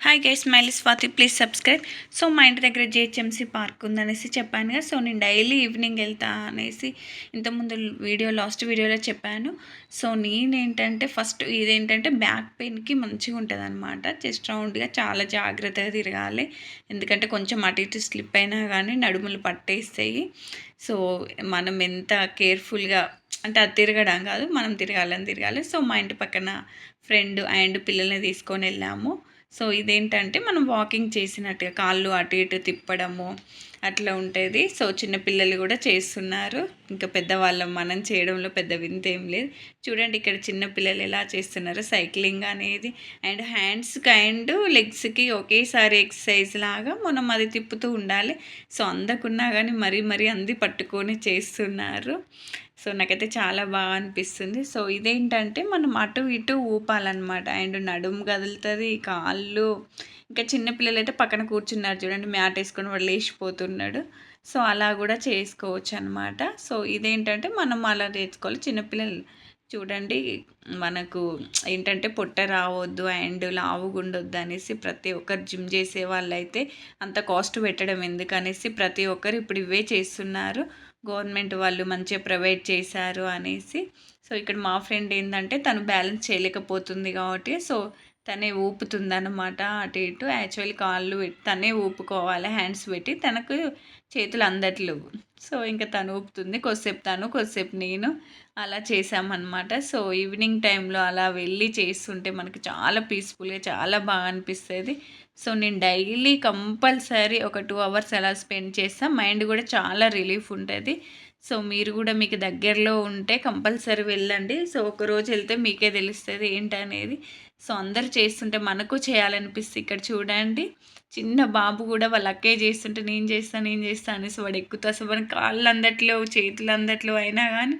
Hi guys, smiley Swathi, please subscribe. So మా ఇంటి దగ్గర జిహెచ్ఎంసీ పార్క్ ఉందనేసి చెప్పాను కదా. సో నేను డైలీ ఈవినింగ్ వెళ్తా అనేసి ఇంతకుముందు లాస్ట్ వీడియోలో చెప్పాను. సో నేనేంటంటే ఫస్ట్ ఇదేంటంటే బ్యాక్ పెయిన్కి మంచిగా ఉంటుంది అనమాట. జస్ట్ రౌండ్గా చాలా జాగ్రత్తగా తిరగాలి, ఎందుకంటే కొంచెం అటు ఇటు స్లిప్ అయినా కానీ నడుములు పట్టేస్తాయి. సో మనం ఎంత కేర్ఫుల్గా అంటే అది తిరగడం కాదు, మనం తిరగాలి. సో మా ఇంటి పక్కన ఫ్రెండ్ అండ్ పిల్లల్ని తీసుకొని వెళ్ళాము. సో ఇదేంటంటే మనం వాకింగ్ చేసినట్టుగా కాళ్ళు అటు ఇటు తిప్పడము అట్లా ఉంటుంది. సో చిన్నపిల్లలు కూడా చేస్తున్నారు, ఇంకా పెద్దవాళ్ళం మనం చేయడంలో పెద్ద వింత ఏం లేదు. చూడండి ఇక్కడ చిన్నపిల్లలు ఎలా చేస్తున్నారు సైక్లింగ్ అనేది. అండ్ హ్యాండ్స్కి అండ్ లెగ్స్కి ఒకేసారి ఎక్సర్సైజ్ లాగా మనం అది తిప్పుతూ ఉండాలి. సో అందకున్నా కానీ మరీ అంది పట్టుకొని చేస్తున్నారు. సో నాకైతే చాలా బాగా అనిపిస్తుంది. సో ఇదేంటంటే మనం అటు ఇటు ఊపాలన్నమాట. అండ్ నడుము కదులుతుంది, కాళ్ళు. ఇంకా చిన్నపిల్లలు అయితే పక్కన కూర్చున్నారు చూడండి, మ్యాట్ వేసుకొని వాడు లేచిపోతున్నాడు. సో అలా కూడా చేసుకోవచ్చు అనమాట. సో ఇదేంటంటే మనం అలా చేసుకోవాలి. చిన్నపిల్లలు చూడండి, మనకు ఏంటంటే పొట్ట రావద్దు అండ్ లావుగుండొద్దు అనేసి ప్రతి ఒక్కరు జిమ్ చేసే వాళ్ళైతే అంత కాస్ట్ పెట్టడం ఎందుకనేసి ప్రతి ఒక్కరు ఇప్పుడు ఇవే చేస్తున్నారు. గవర్నమెంట్ వాళ్ళు మంచిగా ప్రొవైడ్ చేశారు అనేసి. సో ఇక్కడ మా ఫ్రెండ్ ఏంటంటే తను బ్యాలెన్స్ చేయలేకపోతుంది కాబట్టి సో తనే ఊపుతుందన్నమాట అటు ఇటు. యాక్చువల్లీ కాళ్ళు పెట్టి తనే ఊపుకోవాలి, హ్యాండ్స్ పెట్టి, తనకు చేతులు అందట్లేవు. సో ఇంకా తను ఊపుతుంది, కొద్దిసేపు నేను అలా చేసామన్నమాట. సో ఈవినింగ్ టైంలో అలా వెళ్ళి చేస్తుంటే మనకి చాలా పీస్ఫుల్గా చాలా బాగా అనిపిస్తుంది. సో నేను డైలీ కంపల్సరీ ఒక 2 అవర్స్ అలా స్పెండ్ చేస్తాను. మైండ్ కూడా చాలా రిలీఫ్ ఉంటుంది. సో మీరు కూడా మీకు దగ్గరలో ఉంటే కంపల్సరీ వెళ్ళండి. సో ఒకరోజు వెళ్తే మీకే తెలుస్తుంది ఏంటనేది. సో అందరు చేస్తుంటే మనకు చేయాలనిపిస్తుంది. ఇక్కడ చూడండి, చిన్న బాబు కూడా వాళ్ళ అక్కయ్య చేస్తుంటే నేను చేస్తాను అనేసి వాడు ఎక్కుతూ అసలు మన కాళ్ళు అందట్లో చేతులు అందట్లో అయినా కానీ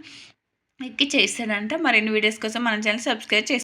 ఎక్కి చేస్తాడంట. మరిన్ని వీడియోస్ కోసం మన ఛానల్ సబ్స్క్రైబ్ చేస్తాను.